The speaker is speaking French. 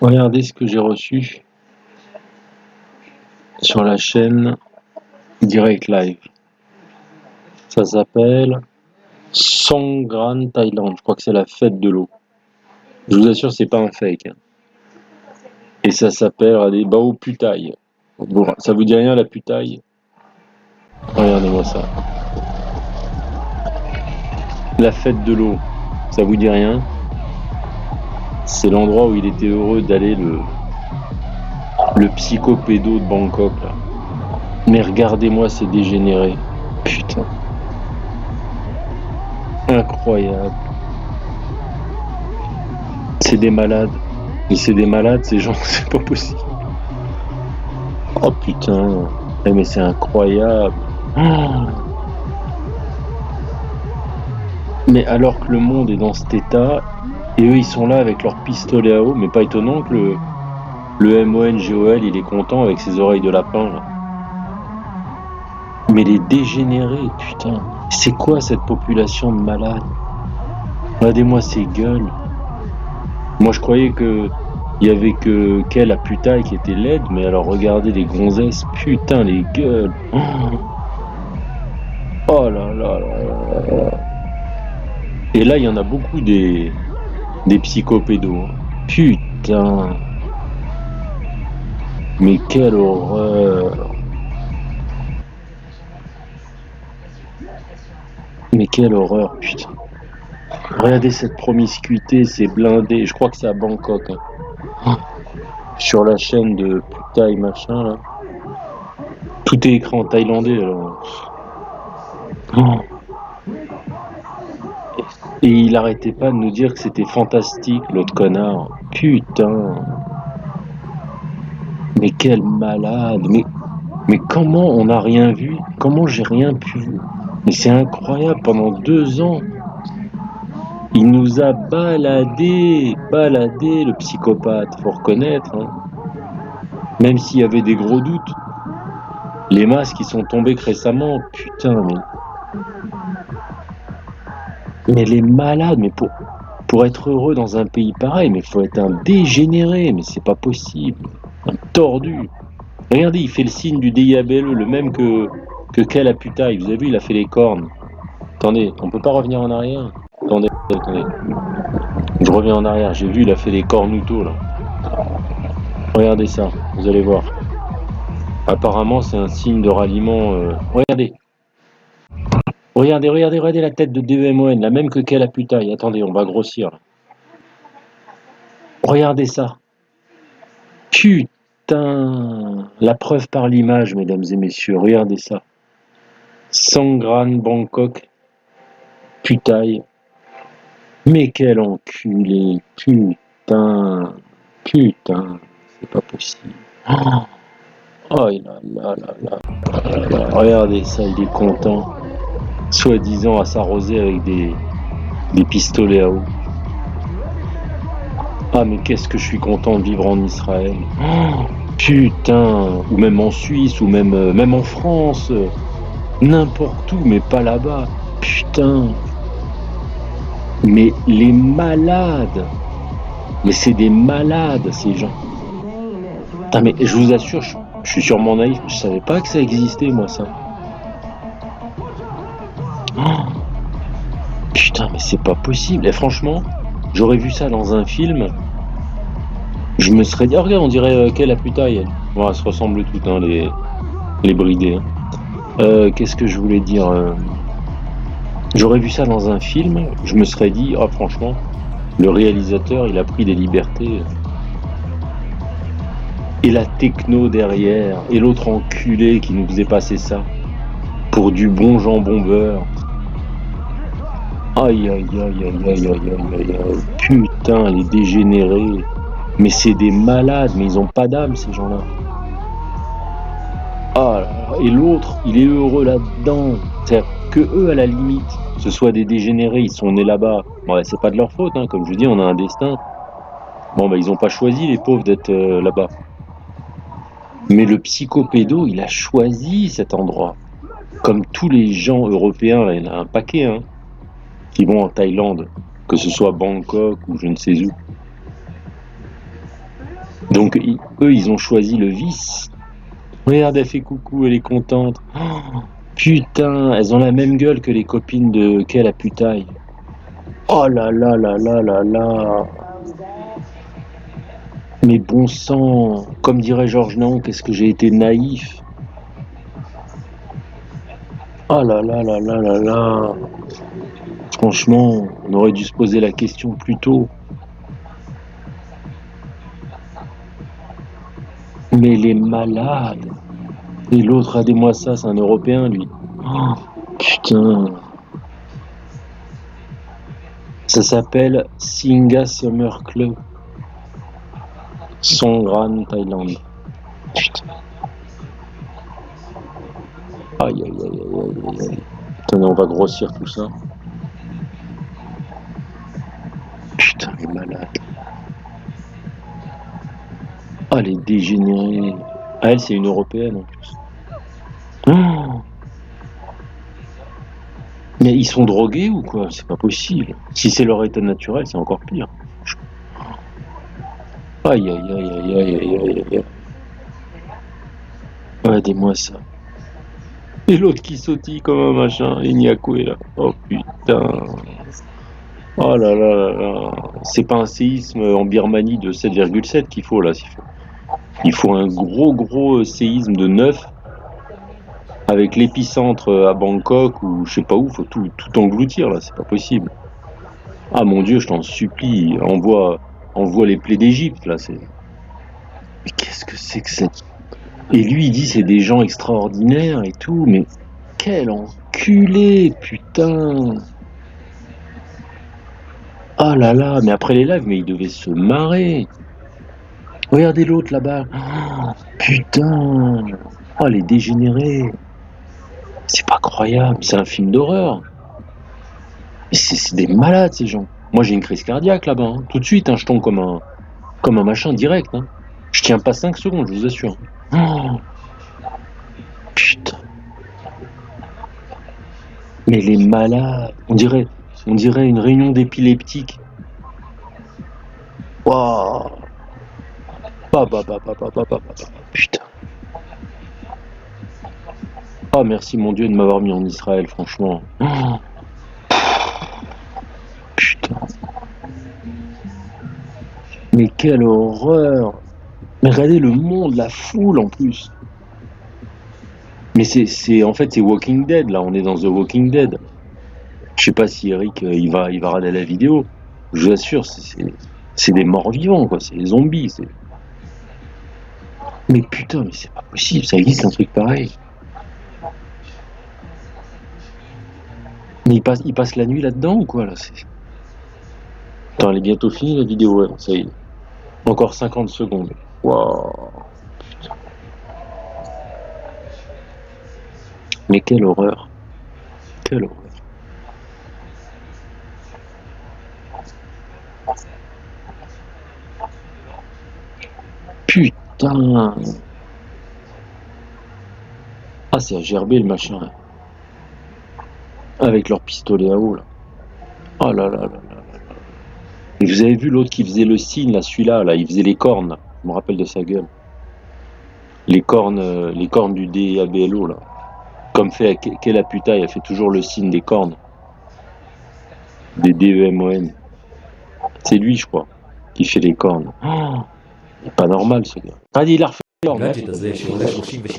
Regardez ce que j'ai reçu sur la chaîne Direct Live. Ça s'appelle Songkran Thaïlande. Je crois que c'est la fête de l'eau. Je vous assure, c'est pas un fake. Et ça s'appelle des Bao Putaï. Bon, ça vous dit rien la putaille? Regardez-moi ça. La fête de l'eau, ça vous dit rien? C'est l'endroit où il était heureux d'aller le psychopédo de Bangkok là. Mais regardez-moi ces dégénérés. Putain. Incroyable. C'est des malades. Mais c'est des malades ces gens, c'est pas possible. Oh putain. Mais c'est incroyable. Oh. Mais alors que le monde est dans cet état, et eux ils sont là avec leurs pistolets à eau, mais pas étonnant que le MONGOL il est content avec ses oreilles de lapin là. Mais les dégénérés, putain. C'est quoi cette population de malades? Regardez-moi ces gueules. Moi je croyais que il y avait que qu'elle la putaille qui était laide, mais alors regardez les gonzesses, putain les gueules. Oh là là là là là. Et là il y en a beaucoup des psychopédos. Putain. Mais quelle horreur. Mais quelle horreur, putain. Regardez cette promiscuité, c'est blindé. Je crois que c'est à Bangkok. Hein. Sur la chaîne de Putaï machin là. Tout est écrit en thaïlandais alors. Et il arrêtait pas de nous dire que c'était fantastique, l'autre connard. Putain. Mais quel malade. Mais comment on n'a rien vu? Comment j'ai rien pu? Mais c'est incroyable, pendant 2 ans, il nous a baladé, le psychopathe, faut reconnaître. Hein. Même s'il y avait des gros doutes. Les masques, ils sont tombés que récemment. Putain, mais les malades, mais pour être heureux dans un pays pareil, mais il faut être un dégénéré, mais c'est pas possible. Un tordu. Regardez, il fait le signe du DIABLE, le même que quel a putaille. Vous avez vu, il a fait les cornes. Attendez, on peut pas revenir en arrière? Attendez. Je reviens en arrière, j'ai vu, il a fait les cornutos là. Regardez ça, vous allez voir. Apparemment, c'est un signe de ralliement. Regardez. Regardez la tête de DEMON, la même que quelle a putaille. Attendez, on va grossir là. Regardez ça. Putain. La preuve par l'image, mesdames et messieurs. Regardez ça. Songkran, Bangkok. Putaille. Mais quel enculé. Putain. C'est pas possible. Oh là là là là. Regardez ça, il est content. Soi-disant à s'arroser avec des pistolets à eau. Ah mais qu'est-ce que je suis content de vivre en Israël. Putain. Ou même en Suisse, ou même en France. N'importe où, mais pas là-bas. Putain. Mais les malades. Mais c'est des malades ces gens. Putain mais je vous assure, je suis sûrement naïf, je savais pas que ça existait moi ça. Putain mais c'est pas possible. Et franchement, j'aurais vu ça dans un film, je me serais dit, oh, regarde, on dirait quelle la putaille elle. Bon, elles se ressemblent toutes, hein, les bridés. Hein. Qu'est-ce que je voulais dire J'aurais vu ça dans un film, je me serais dit, oh franchement, le réalisateur, il a pris des libertés. Et la techno derrière, et l'autre enculé qui nous faisait passer ça, pour du bon jambon beurre. Aïe aïe aïe aïe aïe aïe aïe aïe. Putain, les dégénérés. Mais c'est des malades, mais ils ont pas d'âme ces gens-là. Ah là là. Et l'autre, il est heureux là-dedans. C'est-à-dire que eux, à la limite, ce soit des dégénérés, ils sont nés là-bas. Bon, c'est pas de leur faute, hein. Comme je vous dis, on a un destin. Bon, bah ils ont pas choisi les pauvres d'être là-bas. Mais le psychopédo, il a choisi cet endroit. Comme tous les gens européens, là, il y en a un paquet, hein, qui vont en Thaïlande, que ce soit Bangkok ou je ne sais où. Donc eux, ils ont choisi le vice. Regarde, elle fait coucou, elle est contente. Oh, putain, elles ont la même gueule que les copines de Quelle la putaille. Oh là là là là là là. Mais bon sang, comme dirait Georges Naon, qu'est-ce que j'ai été naïf. Oh là là là là là là. Franchement, on aurait dû se poser la question plus tôt. Mais les malades. Et l'autre, regardez-moi ça, c'est un Européen, lui. Oh, putain. Ça s'appelle Singa Summer Club. Songkran, Thaïlande. Putain. Aïe, aïe, aïe, aïe, aïe, aïe. Attendez, on va grossir tout ça. Putain, les malades. Ah, les dégénérés. Ah, elle, c'est une Européenne, en plus. Oh, mais ils sont drogués ou quoi? C'est pas possible. Si c'est leur état naturel, c'est encore pire. Aïe, aïe, aïe, aïe, aïe, aïe, aïe, aïe. Regardez-moi ça. Et l'autre qui sautille comme un machin, Iñakoué là. Oh putain. Oh là là là là. C'est pas un séisme en Birmanie de 7,7 qu'il faut là. Il faut un gros gros séisme de 9 avec l'épicentre à Bangkok ou je sais pas où. Faut tout engloutir là. C'est pas possible. Ah mon Dieu, je t'en supplie. Envoie les plaies d'Égypte là. Mais qu'est-ce que c'est que cette... Et lui il dit c'est des gens extraordinaires et tout. Mais quel enculé, putain. Ah là là, mais après les lives, mais il devait se marrer. Regardez l'autre là-bas. Oh, putain. Oh, les dégénérés. C'est pas croyable, c'est un film d'horreur. Mais c'est des malades ces gens. Moi j'ai une crise cardiaque là-bas, hein. Tout de suite, hein, je tombe comme un machin direct, hein. Je tiens pas 5 secondes, je vous assure. Oh, putain. Mais les malades. On dirait une réunion d'épileptiques. Waouh. Bah, bah, bah, bah, bah, bah, bah, bah, bah. Putain. Ah, merci mon Dieu de m'avoir mis en Israël, franchement. Oh, putain. Mais quelle horreur. Mais regardez le monde, la foule en plus. Mais en fait, c'est Walking Dead, là. On est dans The Walking Dead. Je sais pas si Eric, il va regarder la vidéo. Je vous assure, c'est des morts vivants, quoi. C'est des zombies. Mais putain, mais c'est pas possible. Ça existe un truc pareil. Mais il passe la nuit là-dedans ou quoi, là? Attends, elle est bientôt finie, la vidéo. Ouais, ça y est. Encore 50 secondes. Waouh. Mais quelle horreur. Quelle horreur. Putain. Ah, c'est à gerber le machin, là. Avec leur pistolet à eau, là. Oh là là là là. Et vous avez vu l'autre qui faisait le signe, là, celui-là, là, il faisait les cornes, là. Je me rappelle de sa gueule. Les cornes du DABLO, là. Comme fait Quelle putain, elle fait toujours le signe des cornes. Des DEMON. C'est lui, je crois, qui fait les cornes. Oh, il est pas normal, ce gars. Allez, il a refait les cornes. הגאדג'ט הזה שעולה 36